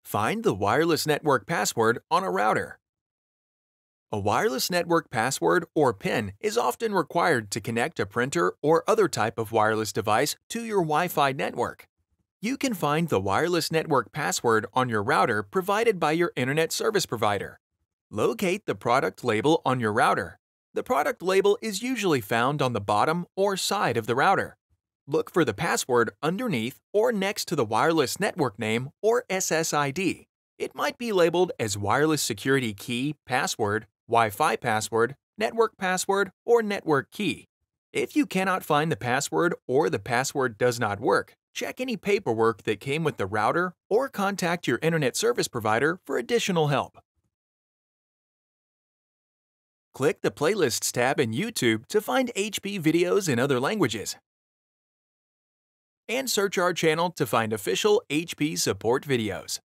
Find the wireless network password on a router. A wireless network password or PIN is often required to connect a printer or other type of wireless device to your Wi-Fi network. You can find the wireless network password on your router provided by your internet service provider. Locate the product label on your router. The product label is usually found on the bottom or side of the router. Look for the password underneath or next to the wireless network name or SSID. It might be labeled as wireless security key, password, Wi-Fi password, network password, or network key. If you cannot find the password or the password does not work, check any paperwork that came with the router or contact your internet service provider for additional help. Click the Playlists tab in YouTube to find HP videos in other languages. And search our channel to find official HP support videos.